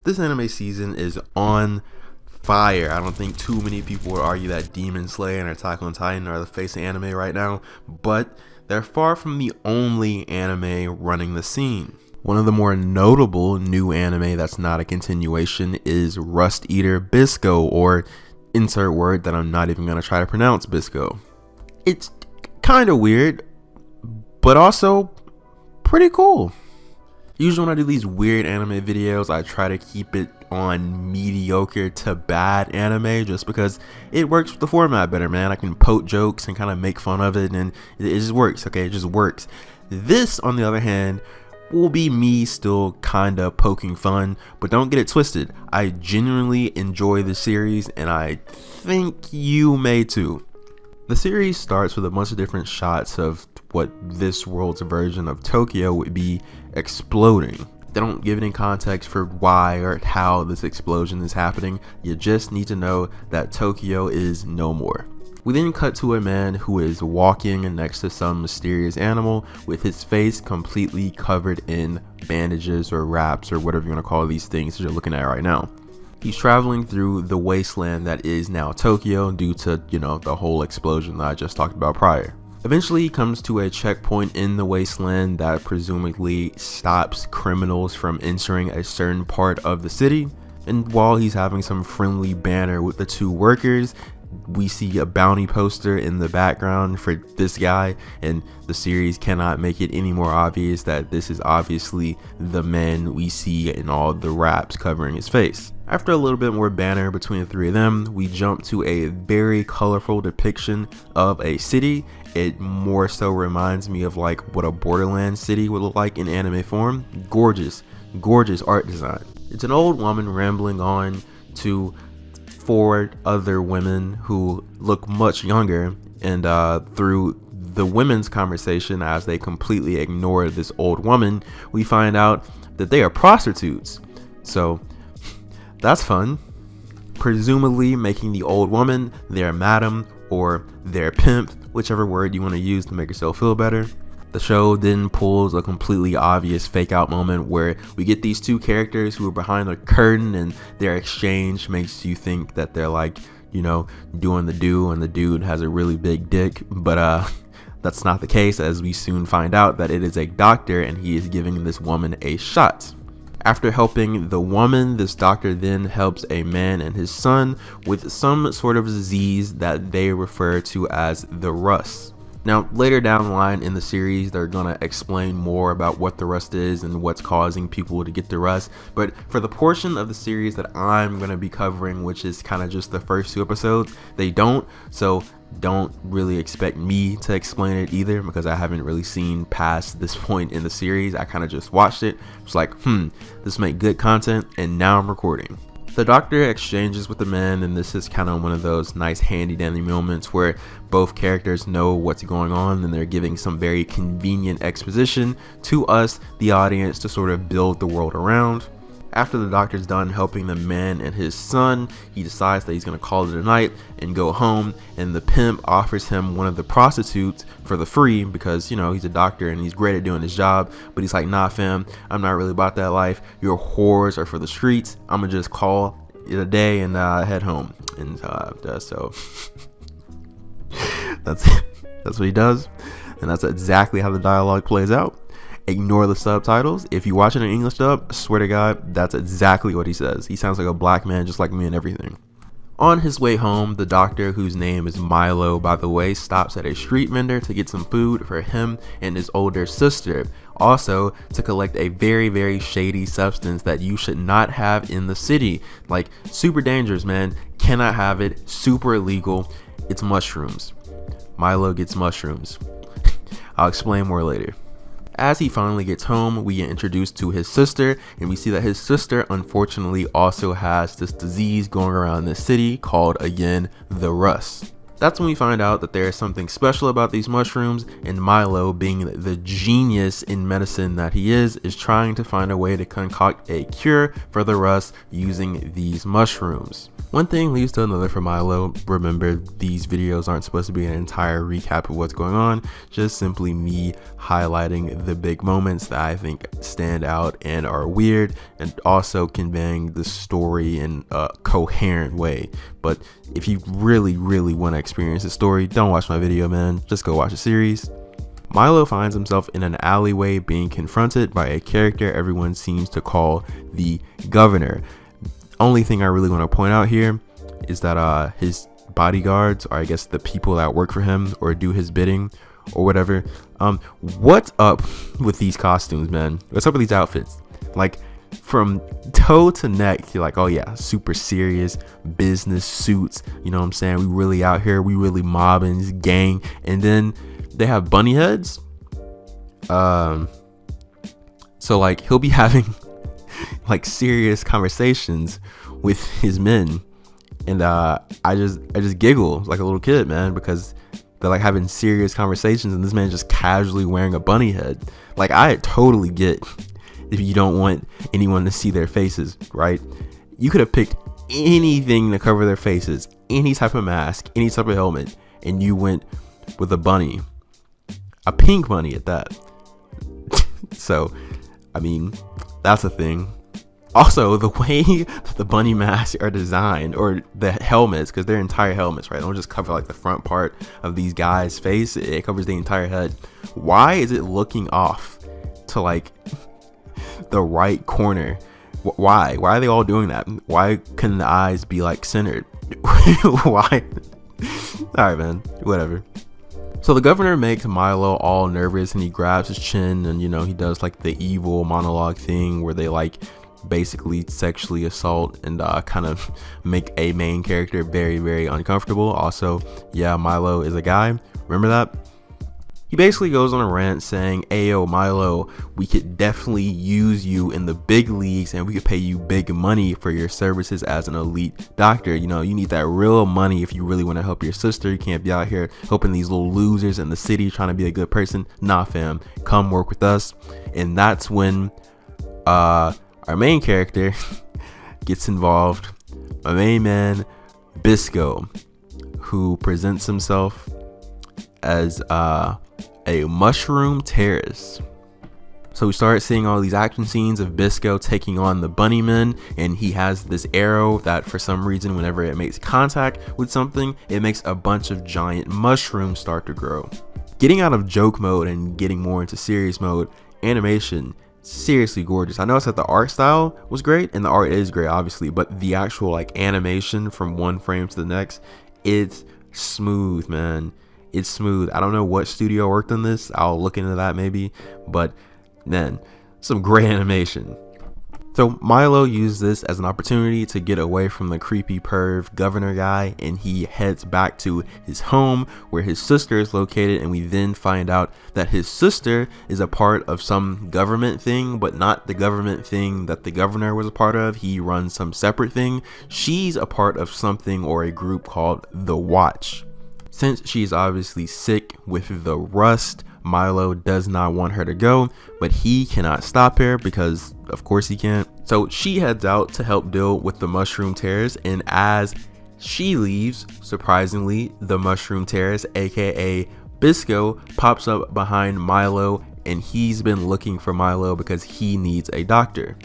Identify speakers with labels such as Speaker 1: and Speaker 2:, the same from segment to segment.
Speaker 1: This anime season is on fire. I don't think too many people would argue that Demon Slayer and Attack on Titan are the face of anime right now, but they're far from the only anime running the scene. One of the more notable new anime that's not a continuation is Rust Eater Bisco, or insert word that I'm not even going to try to pronounce, Bisco. It's kind of weird, but also pretty cool. Usually when I do these weird anime videos, I try to keep it on mediocre to bad anime just because it works with the format better, man. I can poke jokes and kind of make fun of it, and it just works, okay? It just works. This, on the other hand, will be me still kind of poking fun, but don't get it twisted. I genuinely enjoy the series, and I think you may too. The series starts with a bunch of different shots of what this world's version of Tokyo would be exploding. They don't give any context for why or how this explosion is happening. You just need to know that Tokyo is no more. We then cut to a man who is walking next to some mysterious animal with his face completely covered in bandages or wraps or whatever you want to call these things that you're looking at right now. He's traveling through the wasteland that is now Tokyo due to, the whole explosion that I just talked about prior. Eventually he comes to a checkpoint in the wasteland that presumably stops criminals from entering a certain part of the city. And while he's having some friendly banter with the two workers, we see a bounty poster in the background for this guy, and the series cannot make it any more obvious that this is obviously the man we see in all the wraps covering his face. After a little bit more banter between the three of them, we jump to a very colorful depiction of a city. It more so reminds me of like what a Borderlands city would look like in anime form. Gorgeous art design. It's an old woman rambling on to four other women who look much younger, and through the women's conversation, as they completely ignore this old woman, we find out that they are prostitutes. So that's fun. Presumably making the old woman their madam or their pimp, whichever word you want to use to make yourself feel better. The show then pulls a completely obvious fake out moment where we get these two characters who are behind a curtain, and their exchange makes you think that they're like, doing the do, and the dude has a really big dick, but that's not the case, as we soon find out that it is a doctor and he is giving this woman a shot. After helping the woman, this doctor then helps a man and his son with some sort of disease that they refer to as the rust. Now, later down the line in the series, they're going to explain more about what the rust is and what's causing people to get the rust. But for the portion of the series that I'm going to be covering, which is kind of just the first two episodes, they don't. So don't really expect me to explain it either, because I haven't really seen past this point in the series. I kind of just watched it. It's like, this make good content, and now I'm recording. The doctor exchanges with the man, and this is kind of one of those nice handy dandy moments where both characters know what's going on, and they're giving some very convenient exposition to us, the audience, to sort of build the world around. After the doctor's done helping the man and his son, he decides that he's going to call it a night and go home, and the pimp offers him one of the prostitutes for the free because, he's a doctor and he's great at doing his job, but he's like, nah fam, I'm not really about that life. Your whores are for the streets. I'm gonna just call it a day and head home. And so that's what he does, and that's exactly how the dialogue plays out. Ignore the subtitles. If you watch it in English dub, I swear to God, that's exactly what he says. He sounds like a black man just like me and everything. On his way home, the doctor, whose name is Milo, by the way, stops at a street vendor to get some food for him and his older sister. Also, to collect a very, very shady substance that you should not have in the city. Like, super dangerous, man. Cannot have it. Super illegal. It's mushrooms. Milo gets mushrooms. I'll explain more later. As he finally gets home, we get introduced to his sister, and we see that his sister unfortunately also has this disease going around the city called, again, the rust. That's when we find out that there is something special about these mushrooms, and Milo, being the genius in medicine that he is trying to find a way to concoct a cure for the rust using these mushrooms. One thing leads to another for Milo. Remember, these videos aren't supposed to be an entire recap of what's going on, just simply me highlighting the big moments that I think stand out and are weird, and also conveying the story in a coherent way. But if you really want to experience the story, don't watch my video, man. Just go watch the series. Milo finds himself in an alleyway being confronted by a character everyone seems to call the Governor. Only thing I really want to point out here is that his bodyguards, or I guess the people that work for him or do his bidding or whatever, what's up with these costumes, man? What's up with these outfits? Like, from toe to neck, you're like, oh yeah, super serious business suits, you know what I'm saying? We really out here, we really mobbing, gang. And then they have bunny heads. So like, he'll be having like serious conversations with his men, and I just giggle like a little kid, man, because they're like having serious conversations and this man just casually wearing a bunny head. Like, I totally get if you don't want anyone to see their faces, right? You could have picked anything to cover their faces, any type of mask, any type of helmet, and you went with a bunny, a pink bunny at that. So I mean, that's a thing. Also, the way that the bunny masks are designed, or the helmets, because they're entire helmets, right? They don't just cover like the front part of these guys' face, it covers the entire head. Why is it looking off to like the right corner? Why are they all doing that? Why couldn't the eyes be like centered? Why? Alright, man, whatever. So the governor makes Milo all nervous, and he grabs his chin, and you know, he does like the evil monologue thing where they like basically sexually assault and kind of make a main character very uncomfortable. Also, yeah, Milo is a guy, remember that? He basically goes on a rant saying, "Ayo, Milo, we could definitely use you in the big leagues, and we could pay you big money for your services as an elite doctor. You know, you need that real money if you really want to help your sister. You can't be out here helping these little losers in the city trying to be a good person. Nah, fam, come work with us." And that's when our main character gets involved. My main man, Bisco, who presents himself as a mushroom terrorist. So we start seeing all these action scenes of Bisco taking on the bunnymen, and he has this arrow that for some reason, whenever it makes contact with something, it makes a bunch of giant mushrooms start to grow. Getting out of joke mode and getting more into serious mode, animation, seriously gorgeous. I noticed that the art style was great, and the art is great obviously, but the actual like animation from one frame to the next, it's smooth, man. It's smooth. I don't know what studio worked on this. I'll look into that maybe, but man, some great animation. So Milo used this as an opportunity to get away from the creepy perv governor guy, and he heads back to his home where his sister is located, and we then find out that his sister is a part of some government thing, but not the government thing that the governor was a part of. He runs some separate thing. She's a part of something or a group called the Watch. Since she's obviously sick with the rust, Milo does not want her to go, but he cannot stop her because of course he can't. So she heads out to help deal with the mushroom terrors, and as she leaves, surprisingly, the mushroom terrorist, aka Bisco, pops up behind Milo, and he's been looking for Milo because he needs a doctor.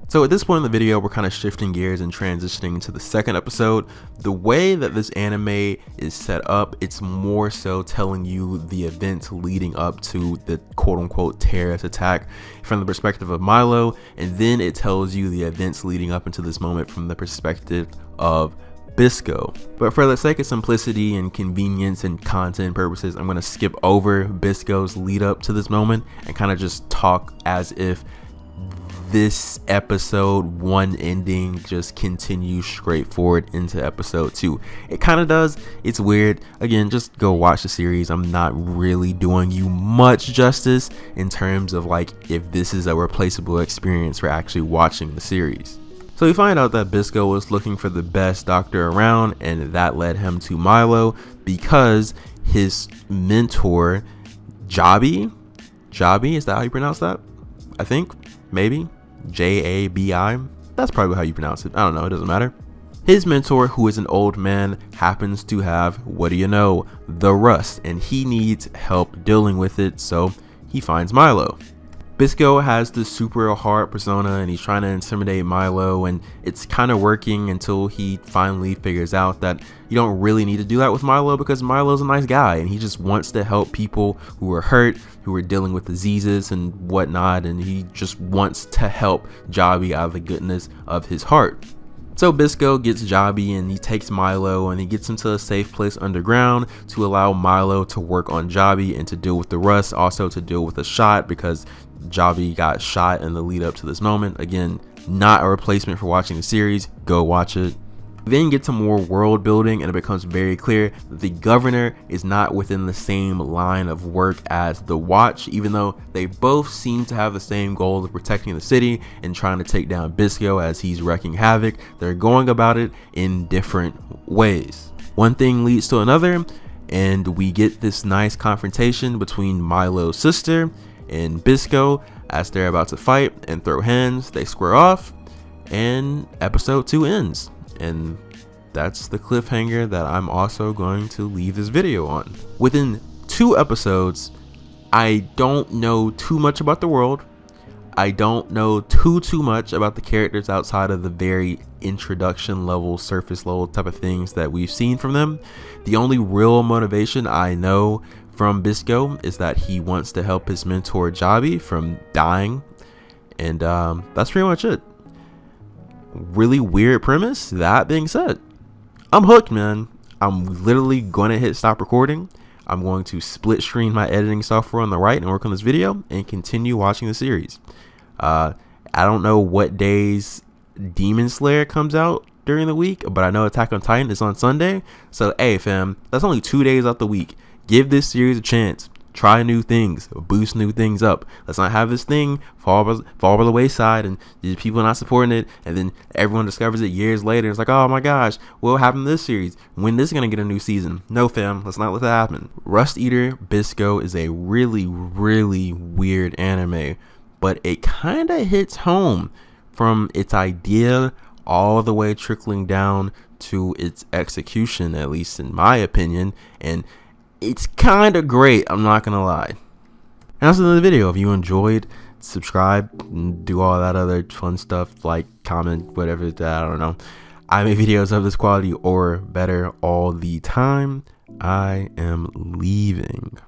Speaker 1: So at this point in the video, we're kind of shifting gears and transitioning to the second episode. The way that this anime is set up, it's more so telling you the events leading up to the quote-unquote terrorist attack from the perspective of Milo, and then it tells you the events leading up into this moment from the perspective of Bisco. But for the sake of simplicity and convenience and content purposes, I'm going to skip over Bisco's lead up to this moment and kind of just talk as if this episode 1 ending just continues straight forward into episode 2. It kind of does. It's weird. Again, just go watch the series. I'm not really doing you much justice in terms of like if this is a replaceable experience for actually watching the series. So we find out that Bisco was looking for the best doctor around, and that led him to Milo because his mentor, Jabi, is that how you pronounce that? I think, maybe, Jabi. That's probably how you pronounce it. I don't know, it doesn't matter. His mentor, who is an old man, happens to have, what do you know, the rust, and he needs help dealing with it, so he finds Milo. Bisco has the super hard persona, and he's trying to intimidate Milo, and it's kind of working until he finally figures out that you don't really need to do that with Milo, because Milo's a nice guy and he just wants to help people who are hurt, who are dealing with diseases and whatnot, and he just wants to help Jabi out of the goodness of his heart. So Bisco gets Jabi and he takes Milo and he gets him to a safe place underground to allow Milo to work on Jabi and to deal with the rust, also to deal with the shot, because Jabi got shot in the lead up to this moment. Again, not a replacement for watching the series. Go watch it. Then get to more world building, and it becomes very clear that the governor is not within the same line of work as the Watch, even though they both seem to have the same goal of protecting the city and trying to take down Bisco as he's wreaking havoc. They're going about it in different ways. One thing leads to another, and we get this nice confrontation between Milo's sister and Bisco as they're about to fight and throw hands. They square off, and episode 2 ends. And that's the cliffhanger that I'm also going to leave this video on. Within 2 episodes, I don't know too much about the world. I don't know too much about the characters outside of the very introduction level, surface level type of things that we've seen from them. The only real motivation I know from Bisco is that he wants to help his mentor Jabi from dying, and that's pretty much it. Really weird premise. That being said, I'm hooked, man. I'm literally going to hit stop recording. I'm going to split screen my editing software on the right and work on this video and continue watching the series. I don't know what days Demon Slayer comes out during the week, but I know Attack on Titan is on Sunday. So hey fam, that's only 2 days out the week. Give this series a chance. Try new things, boost new things up. Let's not have this thing fall by the wayside and people not supporting it, and then everyone discovers it years later. It's like, oh my gosh, what happened to this series? When this is gonna get a new season? No fam, let's not let that happen. Rust Eater Bisco is a really weird anime, but it kind of hits home from its idea all the way trickling down to its execution, at least in my opinion, and it's kind of great, I'm not gonna lie. And that's the end of the video. If you enjoyed, subscribe and do all that other fun stuff, like, comment, whatever. I don't know. I make videos of this quality or better all the time. I am leaving.